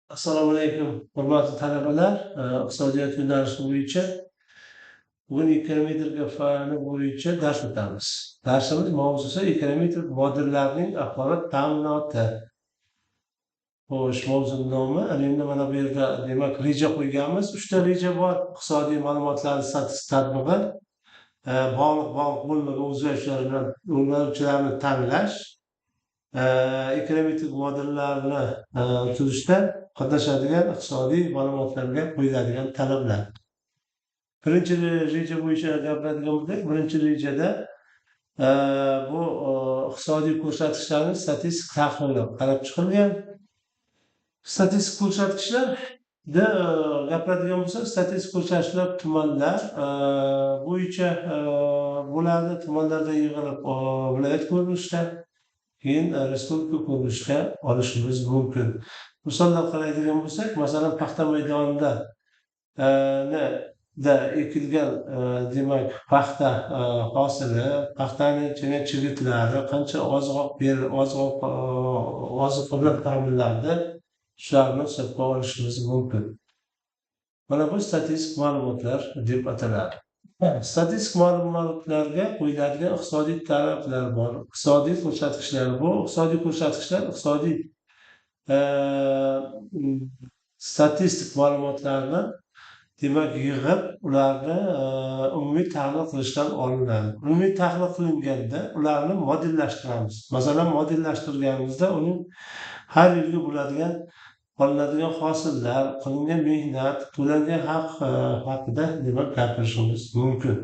Assalomu alaykum, hurmatli talabalar. Iqtisodiyot yo'nalishi bo'yicha bugun ekonometrik fani bo'yicha dars o'tamiz. Darsimiz mavzusi ekonometrik modellarning axborot ta'minoti. Xo'sh, mavzuning nomi endi mana bu yerda demak reja qo'yganmiz. 3 ta reja bor. Iqtisodiy ma'lumotlarni statistik tadbig'i, bog'liq bo'lmagan o'zgaruvchilarni ta'minlash, ekonometrik modellarni tuzishda qatnashadigan iqtisodiy ma'lumotlarga qo'yiladigan talablar. Birinchi reja bo'yicha gapiradigan bo'lsak, birinchi rejada bu iqtisodiy ko'rsatkichlarning statistik tahlili qarab chiqilgan. Statistik ko'rsatkichlarda gapiradigan bo'lsak, statistik ko'rsatkichlar tumanlar bo'yicha bo'ladi. Tumanlarda yig'ilib viloyat ko'rinishida, keyin respublika ko'rinishida olishimiz mumkin. Misollar qaraydigan bo'lsak, masalan, paxta maydonida ekilgan demak paxta hosili, paxtani chigitlari qancha oziq bilan ta'minlandi, shularni hisobga olishimiz mumkin. Mana bu statistik ma'lumotlar deb ataladi. Statistik ma'lumotlarga qo'yiladigan iqtisodiy talablar bor, iqtisodiy ko'rsatkichlar. Bu iqtisodiy ko'rsatkichlar iqtisodiy statistik ma'lumotlarni demak yig'ib, ularni umumiy tahlil qilishdan olinadi. Umumiy tahlil qilinganda ularni modellashtiramiz. Masalan, modellashtirganimizda uning har yilgi bo'ladigan olinadigan hosillar, qilingan mehnat, to'langan haq haqida demak gapirishimiz mumkin.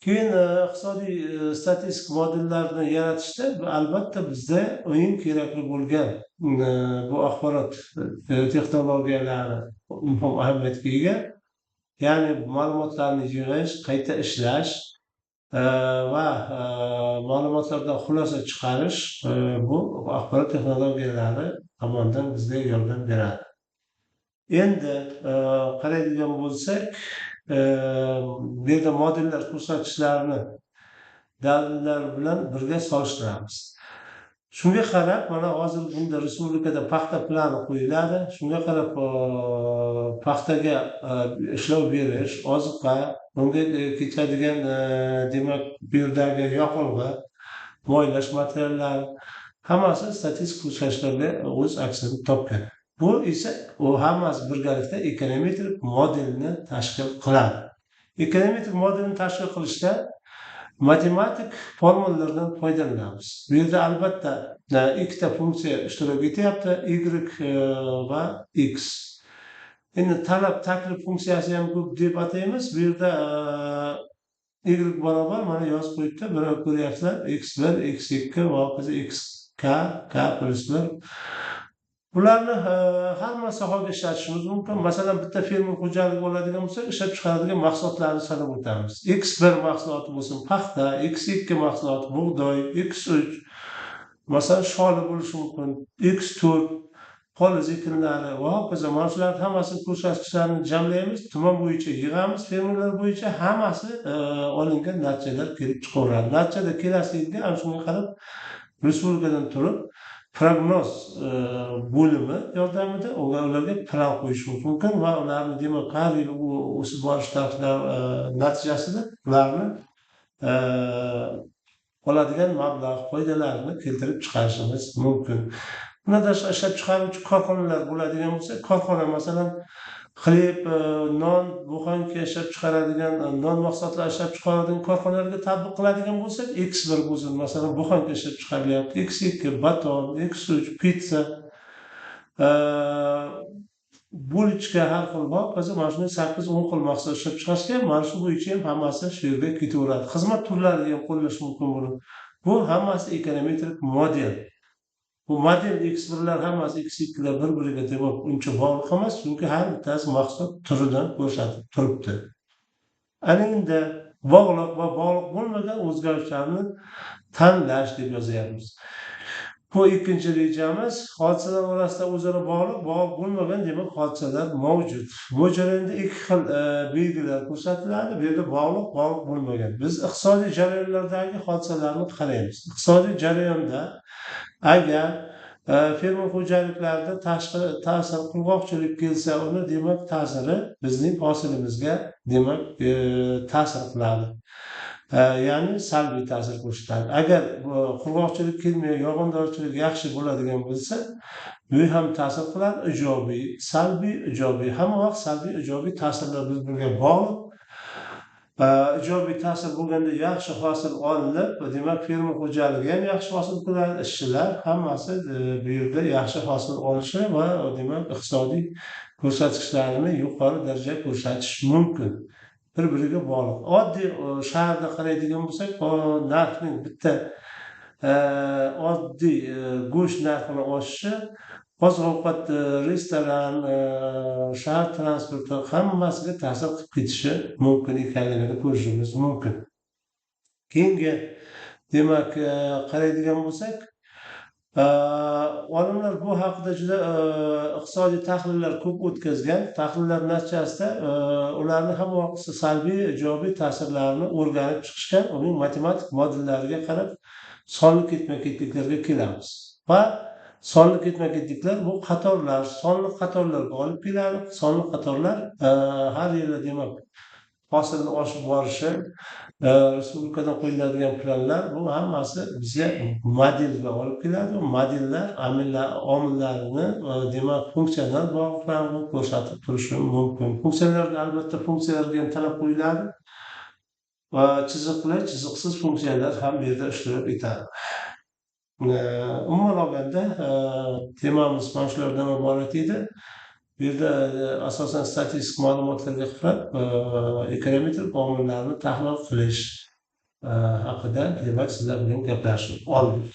Keyin iqtisodiy statistik modellarni yaratishda albatta bizda eng kerakli bo'lgan bu axborot texnologiyalari muhim ahamiyatga ega. Ya'ni ma'lumotlarni yig'ish, qayta ishlash va ma'lumotlardan xulosa chiqarish bu axborot texnologiyalari tomonidan bizga yordam beradi. Endi qaraydigan bo'lsak, bu yerda modellar ko'rsatkichlarini dalillar bilan birga solishtiramiz. Shunga qarab, mana hozir bunda respublikada paxta plani qo'yiladi. Shunga qarab paxtaga ishlov berish, oziqa, unga ketadigan demak bu yerdagi yoqilg'i, moylash materiallari hammasi statistik ko'rsatkichlarga o'z aksini topgan. Bu esa hammasi birgalikda ekonometrik modelni tashkil qiladi. Ekonometrik modelni tashkil qilishda matematik formulalardan foydalanamiz. Bu yerda albatta ikkita funksiya ishtirok etyapti, y va x. Endi talab taklif funksiyasi ham ko'p deb ataymiz. Bu yerda y barobar mana yozib qo'yibdi. Buni ko'ryapsizlar, x1, x2 va hokazo xk, k+1. Bularni hamma sohaga ishlatishimiz mumkin. Masalan, bitta fermer xo'jaligi bo'ladigan bo'lsa, ishlab chiqaradigan mahsulotlarni sanab o'tamiz. X1 mahsuloti bo'lsin paxta, X2 mahsuloti bug'doy, X3 masalan sholi bo'lishi mumkin, X4 poliz ekinlari va hokazo. Mana shularni hammasini ko'rsatkichlarini jamlaymiz, tuman bo'yicha yig'amiz, fermerlar bo'yicha hammasi olingan natijalar kelib chiqaveradi. Natijada kelasi yilga ana shunga qarab respublikadan turib prognoz bo'limi yordamida ularga plan qo'yish mumkin va ularni demak har yil o'sib borish natijasida ularni oladigan mablag' foydalarini keltirib chiqarishimiz mumkin. Bundan ishlab chiqaruvchi korxonalar bo'ladigan bo'lsa, korxona masalan xleb, non, buxanka ishlab chiqaradigan, non mahsulotlari ishlab chiqaradigan korxonalarga tatbiq qiladigan bo'lsak, X1 bo'lsin, masalan, buxanka ishlab chiqarilyapti, X2 baton, X3 pitsa, bulichka har xil hokazo mana shunday 8-10 xil mahsulot ishlab chiqarishga, mana shu bo'yicha ham hammasi shu yerga ketaveradi. Xizmat turlariga ham qo'llash mumkin buni. Bu hammasi ekonometrik model. Bu model X1lar hammasi X2lar bir-biriga demak uncha bog'liq emas, chunki har bittasi mahsulot turidan ko'rsatib turibdi. Ana endi bog'liq va bog'liq bo'lmagan o'zgarishlarni tanlash deb yozyapmiz. Bu ikkinchi rejamiz. Hodisalar orasida o'zaro bog'liq bo'lmagan demak hodisalar mavjud. Bu jarayonda ikki xil belgilar ko'rsatiladi. Bu yerda bog'liq bo'lmagan. Biz iqtisodiy jarayonlardagi hodisalarni qaraymiz. Iqtisodiy jarayonda agar Fermer xo'jaliklarida tashqi ta'sir qurg'oqchilik kelsa, uni demak ta'siri bizning hosilimizga demak ta'sir qiladi. Ya'ni salbiy ta'sir ko'rsatadi. Agar qurg'oqchilik kelmay, yog'ingarchilik yaxshi bo'ladigan bo'lsa, bu ham ta'sir qiladi. Ijobiy, salbiy, ijobiy. Hamma vaqt salbiy, ijobiy ta'sirlar bir-biriga bog'liq. Ijobiy ta'sir bo'lganda yaxshi hosil olinib, demak fermer xo'jaligi ham yaxshi hosil qiladi, ishchilar hammasi bu yerda yaxshi hosil olishi va demak iqtisodiy ko'rsatkichlarini yuqori daraja ko'rsatish mumkin. Bir-biriga bog'liq. Oddiy shaharda qaraydigan bo'lsak, narxning bitta oddiy go'sht narxini oshishi oziq-ovqat, restoran, shahar transporti hammasiga ta'sir qilib ketishi mumkin ekanligini ko'rishimiz mumkin. Keyingi demak qaraydigan bo'lsak, olimlar bu haqida juda iqtisodiy tahlillar ko'p o'tkazgan. Tahlillar natijasida ularni hamma vaqt salbiy, ijobiy ta'sirlarini o'rganib chiqishgan, uning matematik modellariga qarab sonli ketma-ketliklarga kelamiz. Va sonli ketma-ketliklar bu qatorlar, sonli qatorlarga olib keladi. Sonli qatorlar har yili demak hosilni oshib borishi, respublikadan qo'yiladigan planlar, bu hammasi bizga modelga olib keladi. Modellar omillarini demak funksional bog'liqlarni ko'rsatib turishi mumkin. Funksiyalarda albatta funksiyalarga ham talab qo'yiladi va chiziqli, chiziqsiz funksiyalar ham bu yerda ishtirok etadi. Umuman olganda temamiz mana shulardan iborat edi. Bu yerda asosan statistik ma'lumotlarga qarab ekonometrik omillarni tahlil qilish haqida demak sizlar bilan gaplashib oldik.